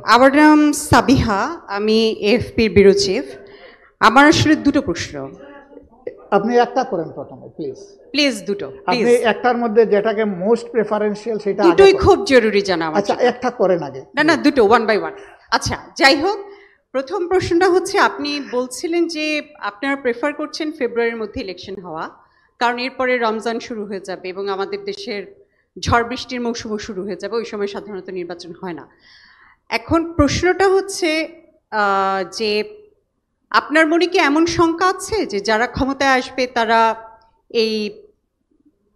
আমার নাম সাবিহা, আমি এএফপির ব্যুরো চিফ। আমার আসলে দুটো প্রশ্ন। আপনি একটা করেন প্রথমে প্লিজ। প্লিজ দুটো, প্লিজ। আপনি একটার মধ্যে যেটাকে মোস্ট প্রেফারেন্সিয়াল সেটা দুটোই খুব জরুরি জানা আমার। আচ্ছা, একটা করেন আগে। না, দুটো, ওয়ান বাই ওয়ান। আচ্ছা, যাই হোক, প্রথম প্রশ্নটা হচ্ছে, আপনি বলছিলেন যে আপনারা প্রেফার করছেন ফেব্রুয়ারির মধ্যে ইলেকশন হওয়া, কারণ এরপরে রমজান শুরু হয়ে যাবে এবং আমাদের দেশের ঝড় বৃষ্টির মৌসুমও শুরু হয়ে যাবে, ওই সময় সাধারণত নির্বাচন হয় না। এখন প্রশ্নটা হচ্ছে যে আপনার মনে কি এমন শঙ্কা আছে যে যারা ক্ষমতায় আসবে তারা এই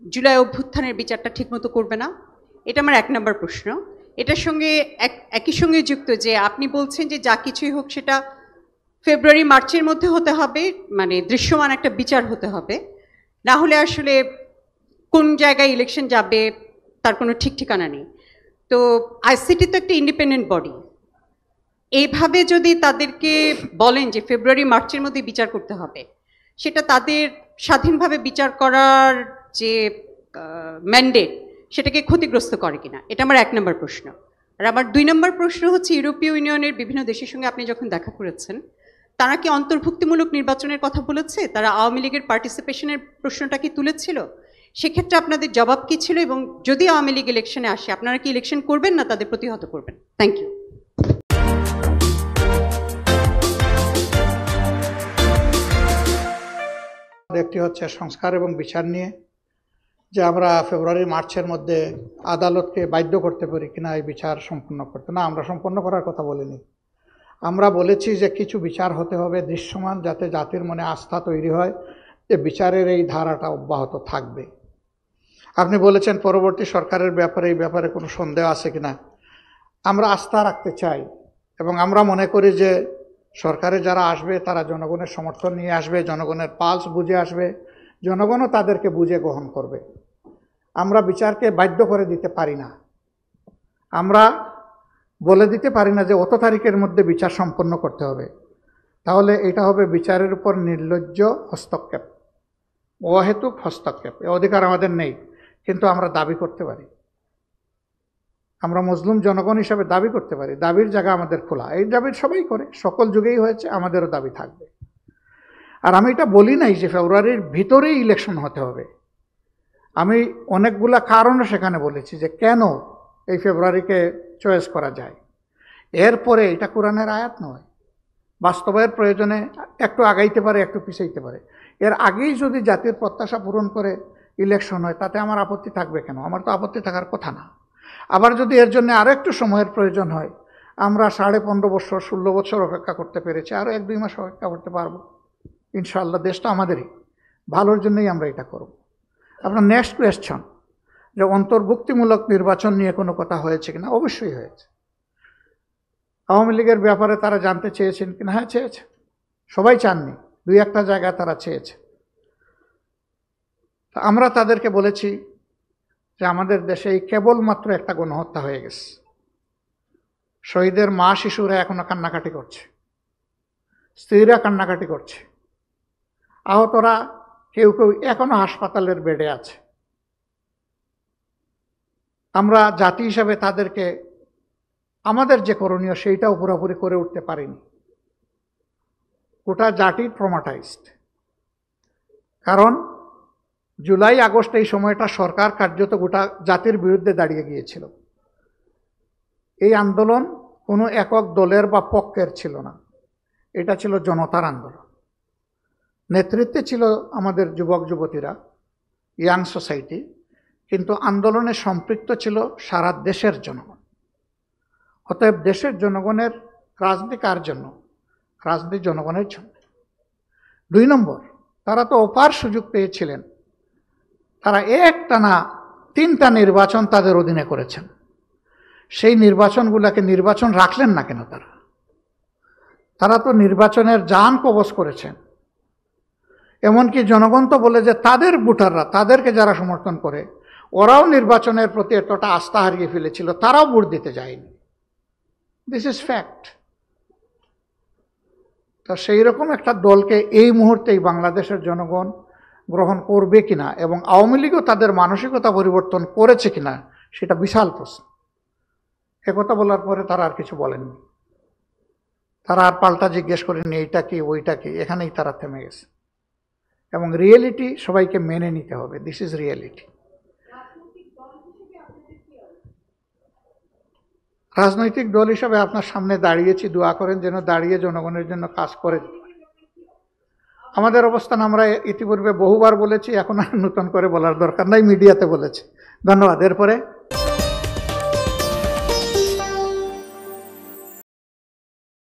জুলাই অভ্যুত্থানের বিচারটা ঠিকমতো করবে না? এটা আমার 1 নম্বর প্রশ্ন। এটার সঙ্গে একই সঙ্গে যুক্ত যে আপনি বলছেন যে যা কিছুই হোক সেটা ফেব্রুয়ারি মার্চের মধ্যে হতে হবে, মানে দৃশ্যমান একটা বিচার হতে হবে, না হলে আসলে কোন জায়গায় ইলেকশন যাবে তার কোনো ঠিক ঠিকানা নেই। তো আইসিটি তো একটা ইন্ডিপেন্ডেন্ট বডি, এইভাবে যদি তাদেরকে বলেন যে ফেব্রুয়ারি মার্চের মধ্যে বিচার করতে হবে, সেটা তাদের স্বাধীনভাবে বিচার করার যে ম্যান্ডেট সেটাকে ক্ষতিগ্রস্ত করে কিনা, এটা আমার 1 নম্বর প্রশ্ন। আর আমার 2 নম্বর প্রশ্ন হচ্ছে, ইউরোপীয় ইউনিয়নের বিভিন্ন দেশের সঙ্গে আপনি যখন দেখা করেছেন, তারা কি অন্তর্ভুক্তিমূলক নির্বাচনের কথা বলেছে? তারা আওয়ামী লীগের পার্টিসিপেশনের প্রশ্নটা কি তুলেছিল? সেক্ষেত্রে আপনাদের জবাব কি ছিল? এবং যদি আওয়ামী লীগ ইলেকশনে আসে, আপনারা কি ইলেকশন করবেন না তাদের প্রতিহত করবেন? Thank you. একটি হচ্ছে সংস্কার এবং বিচার নিয়ে, যে আমরা ফেব্রুয়ারি মার্চের মধ্যে আদালতকে বাধ্য করতে পারি কিনা এই বিচার সম্পন্ন করতে। না, আমরা সম্পন্ন করার কথা বলিনি। আমরা বলেছি যে কিছু বিচার হতে হবে দৃশ্যমান, যাতে জাতির মনে আস্থা তৈরি হয় যে বিচারের এই ধারাটা অব্যাহত থাকবে। আপনি বলেছেন পরবর্তী সরকারের ব্যাপারে, এই ব্যাপারে কোনো সন্দেহ আছে কিনা। আমরা আস্থা রাখতে চাই এবং আমরা মনে করি যে সরকারে যারা আসবে তারা জনগণের সমর্থন নিয়ে আসবে, জনগণের পালস বুঝে আসবে, জনগণও তাদেরকে বুঝে গ্রহণ করবে। আমরা বিচারকে বাধ্য করে দিতে পারি না, আমরা বলে দিতে পারি না যে অত তারিখের মধ্যে বিচার সম্পন্ন করতে হবে। তাহলে এটা হবে বিচারের উপর নির্লজ্জ হস্তক্ষেপ, অহেতুক হস্তক্ষেপ। এ অধিকার আমাদের নেই, কিন্তু আমরা দাবি করতে পারি। আমরা মজলুম জনগণ হিসাবে দাবি করতে পারি, দাবির জায়গা আমাদের খোলা। এই দাবি সবাই করে, সকল যুগেই হয়েছে, আমাদেরও দাবি থাকবে। আর আমি এটা বলি নাই যে ফেব্রুয়ারির ভিতরেই ইলেকশন হতে হবে। আমি অনেকগুলা কারণে সেখানে বলেছি যে কেন এই ফেব্রুয়ারিকে চয়েস করা যায়। এরপরে এটা কোরআনের আয়াত নয়, বাস্তবের প্রয়োজনে একটু আগাইতে পারে, একটু পিছাইতে পারে। এর আগেই যদি জাতির প্রত্যাশা পূরণ করে ইলেকশন হয়, তাতে আমার আপত্তি থাকবে কেন? আমার তো আপত্তি থাকার কথা না। আবার যদি এর জন্য আরও একটু সময়ের প্রয়োজন হয়, আমরা 15.5 বছর 16 বছর অপেক্ষা করতে পেরেছি, আরও 1-2 মাস অপেক্ষা করতে পারবো ইনশাআল্লাহ। দেশটা আমাদেরই, ভালোর জন্যই আমরা এটা করব। আপনার নেক্সট কোয়েশ্চন, যে অন্তর্ভুক্তিমূলক নির্বাচন নিয়ে কোনো কথা হয়েছে কিনা? অবশ্যই হয়েছে। আওয়ামী লীগের ব্যাপারে তারা জানতে চেয়েছেন কিনা? হ্যাঁ, চেয়েছে। সবাই চাননি, 2-1টা জায়গায় তারা চেয়েছে। আমরা তাদেরকে বলেছি যে আমাদের দেশে এই কেবলমাত্র একটা গণহত্যা হয়ে গেছে, শহীদের মা শিশুরা এখনো কান্নাকাটি করছে, স্ত্রীরা কান্নাকাটি করছে, আহতরা কেউ কেউ এখনো হাসপাতালের বেডে আছে। আমরা জাতি হিসাবে তাদেরকে আমাদের যে করণীয় সেইটাও পুরোপুরি করে উঠতে পারিনি। গোটা জাতি ট্রমাটাইজড, কারণ জুলাই আগস্ট এই সময়টা সরকার কার্যত গোটা জাতির বিরুদ্ধে দাঁড়িয়ে গিয়েছিল। এই আন্দোলন কোনো একক দলের বা পক্ষের ছিল না, এটা ছিল জনতার আন্দোলন। নেতৃত্বে ছিল আমাদের যুবক যুবতীরা, ইয়াং সোসাইটি, কিন্তু আন্দোলনে সম্পৃক্ত ছিল সারা দেশের জনগণ। অতএব দেশের জনগণের রাজনীতি কার জন্য? রাজনীতি জনগণের জন্য। 2 নম্বর, তারা তো অপার সুযোগ পেয়েছিলেন, তারা একটানা 3টা নির্বাচন তাদের অধীনে করেছেন। সেই নির্বাচনগুলোকে নির্বাচন রাখলেন না কেন? তারা তো নির্বাচনের জান কবজ করেছেন। এমনকি জনগণ তো বলে যে তাদের ভোটাররা, তাদেরকে যারা সমর্থন করে, ওরাও নির্বাচনের প্রতি এতটা আস্থা হারিয়ে ফেলেছিল, তারাও ভোট দিতে যায়নি। This is fact. তো সেই রকম একটা দলকে এই মুহূর্তেই বাংলাদেশের জনগণ গ্রহণ করবে কিনা এবং আওয়ামী লীগও তাদের মানসিকতা পরিবর্তন করেছে কিনা, সেটা বিশাল প্রশ্ন। একথা বলার পরে তারা আর কিছু বলেননি, তারা আর পাল্টা জিজ্ঞেস করেনি এইটা কি ওইটা কি, এখানেই তারা থেমে গেছে। এবং রিয়েলিটি সবাইকে মেনে নিতে হবে, দিস ইজ রিয়েলিটি। রাজনৈতিক দল হিসাবে আপনার সামনে দাঁড়িয়েছি, দোয়া করেন যেন দাঁড়িয়ে জনগণের জন্য কাজ করে দিতে পারি। আমাদের অবস্থান আমরা ইতিপূর্বে বহুবার বলেছি, এখন আর নতুন করে বলার দরকার নাই, মিডিয়াতে বলেছি। ধন্যবাদ। এরপরে